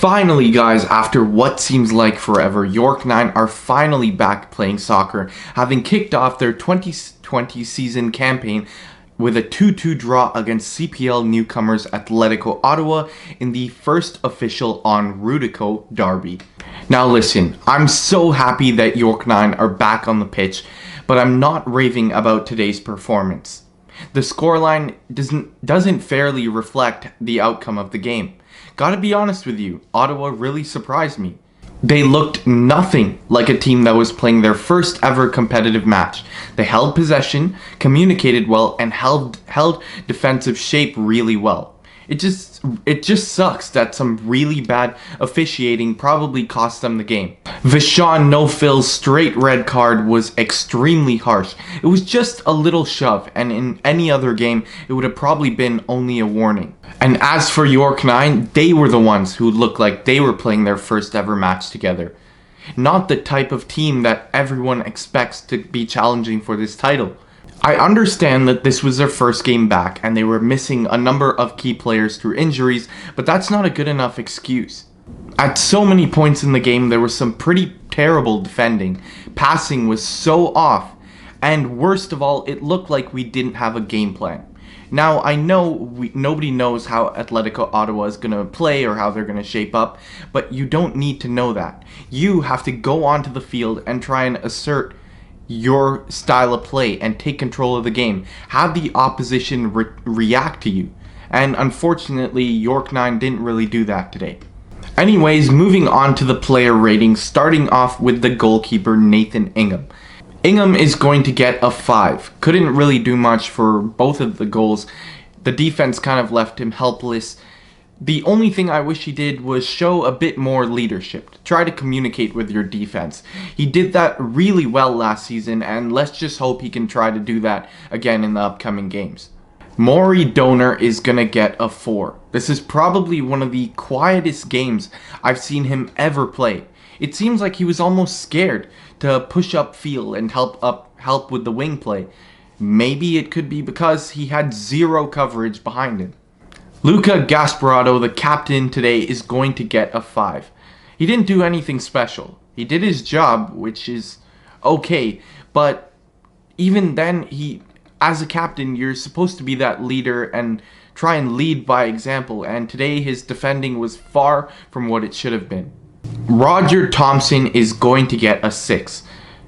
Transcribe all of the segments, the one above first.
Finally, guys, after what seems like forever, York9 are finally back playing soccer, having kicked off their 2020 season campaign with a 2-2 draw against CPL newcomers Atlético Ottawa in the first official ONroutico derby. Now listen, I'm so happy that York9 are back on the pitch, but I'm not raving about today's performance. The scoreline doesn't fairly reflect the outcome of the game. Gotta be honest with you, Ottawa really surprised me. They looked nothing like a team that was playing their first ever competitive match. They held possession, communicated well, and held defensive shape really well. It just sucks that some really bad officiating probably cost them the game. Vachon No-Fill's straight red card was extremely harsh. It was just a little shove, and in any other game, it would have probably been only a warning. And as for York9, they were the ones who looked like they were playing their first ever match together. Not the type of team that everyone expects to be challenging for this title. I understand that this was their first game back and they were missing a number of key players through injuries, but that's not a good enough excuse. At so many points in the game, there was some pretty terrible defending. Passing was so off, and worst of all, it looked like we didn't have a game plan. Now, I know nobody knows how Atlético Ottawa is going to play or how they're going to shape up, but you don't need to know that. You have to go onto the field and try and assert your style of play and take control of the game. Have the opposition react to you. And unfortunately, York9 didn't really do that today. Anyways, moving on to the player ratings, starting off with the goalkeeper Nathan INGHAM. INGHAM is going to get a 5. Couldn't really do much for both of the goals. The defense kind of left him helpless. The only thing I wish he did was show a bit more leadership. Try to communicate with your defense. He did that really well last season, and let's just hope he can try to do that again in the upcoming games. Maury Donor is gonna get a 4. This is probably one of the quietest games I've seen him ever play. It seems like he was almost scared to push up field and help with the wing play. Maybe it could be because he had zero coverage behind him. Luca GASPAROTTO, the captain today, is going to get a 5. He didn't do anything special. He did his job, which is okay, but even then, as a captain, you're supposed to be that leader and try and lead by example, and today his defending was far from what it should have been. Roger Thompson is going to get a 6.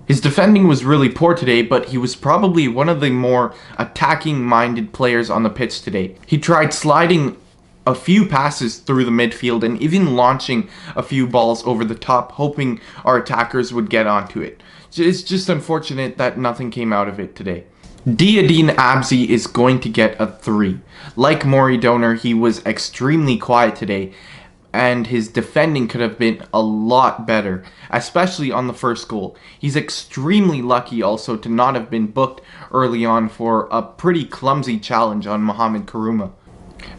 His defending was really poor today, but he was probably one of the more attacking-minded players on the pitch today. He tried sliding a few passes through the midfield and even launching a few balls over the top, hoping our attackers would get onto it. It's just unfortunate that nothing came out of it today. Diadine ABZI is going to get a 3. Like Maury Donor, he was extremely quiet today, and his defending could have been a lot better, especially on the first goal. He's extremely lucky also to not have been booked early on for a pretty clumsy challenge on Mohamed Kourouma.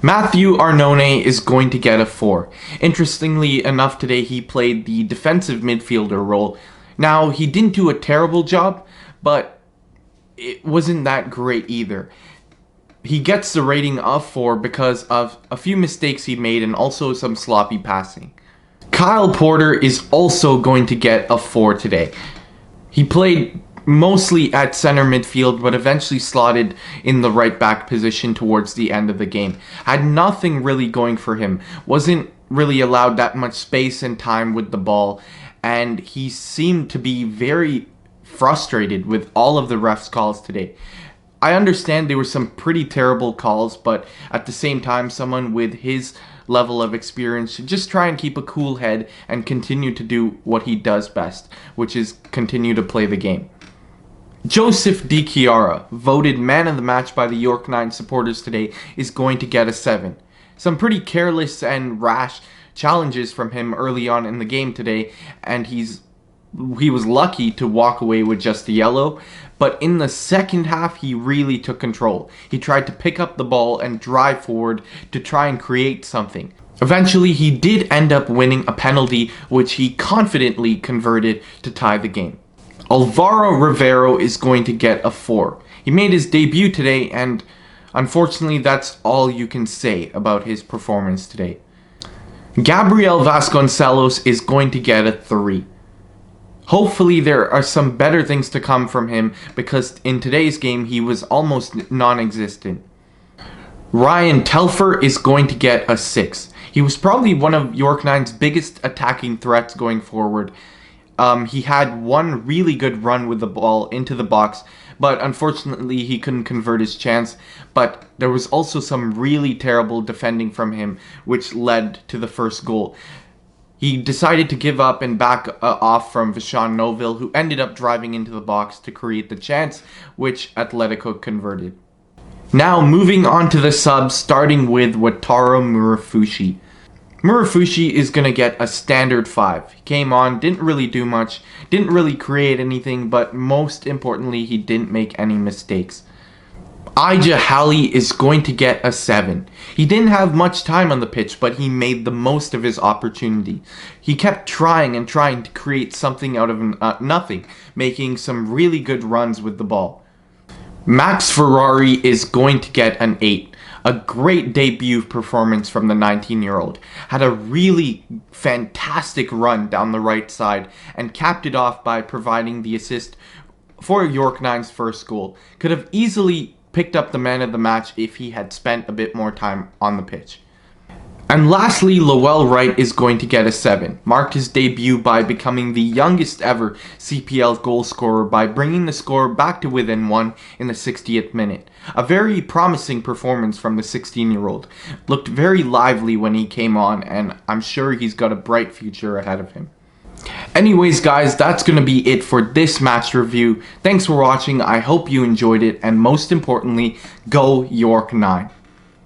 Matthew ARNONE is going to get a 4. Interestingly enough, today he played the defensive midfielder role. Now, he didn't do a terrible job, but it wasn't that great either. He gets the rating of 4 because of a few mistakes he made and also some sloppy passing. Kyle Porter is also going to get a 4 today. He played mostly at center midfield, but eventually slotted in the right back position towards the end of the game. Had nothing really going for him. Wasn't really allowed that much space and time with the ball, and he seemed to be very frustrated with all of the refs' calls today. I understand there were some pretty terrible calls, but at the same time, someone with his level of experience should just try and keep a cool head and continue to do what he does best, which is continue to play the game. Joseph Di Chiara, voted man of the match by the York9 supporters today, is going to get a 7. Some pretty careless and rash challenges from him early on in the game today, and he was lucky to walk away with just a yellow, but in the second half, he really took control. He tried to pick up the ball and drive forward to try and create something. Eventually, he did end up winning a penalty, which he confidently converted to tie the game. Alvaro Rivero is going to get a 4. He made his debut today, and unfortunately, that's all you can say about his performance today. Gabriel Vasconcelos is going to get a 3. Hopefully there are some better things to come from him, because in today's game he was almost non-existent. Ryan Telfer is going to get a 6. He was probably one of York9's biggest attacking threats going forward. He had one really good run with the ball into the box, but unfortunately he couldn't convert his chance. But there was also some really terrible defending from him, which led to the first goal. He decided to give up and back off from Vishon Noville, who ended up driving into the box to create the chance, which Atlético converted. Now moving on to the subs, starting with Wataru MUROFUSHI. MUROFUSHI is going to get a standard 5. He came on, didn't really do much, didn't really create anything, but most importantly, he didn't make any mistakes. HALLEY is going to get a 7. He didn't have much time on the pitch, but he made the most of his opportunity. He kept trying and trying to create something out of nothing, making some really good runs with the ball. Max Ferrari is going to get an 8. A great debut performance from the 19-year-old. Had a really fantastic run down the right side and capped it off by providing the assist for York9's first goal. Could have easily picked up the man of the match if he had spent a bit more time on the pitch. And lastly, Wright is going to get a 7. Marked his debut by becoming the youngest ever CPL goal scorer by bringing the score back to within 1 in the 60th minute. A very promising performance from the 16-year-old. Looked very lively when he came on, and I'm sure he's got a bright future ahead of him. Anyways guys, that's going to be it for this match review. Thanks for watching, I hope you enjoyed it, and most importantly, go York9.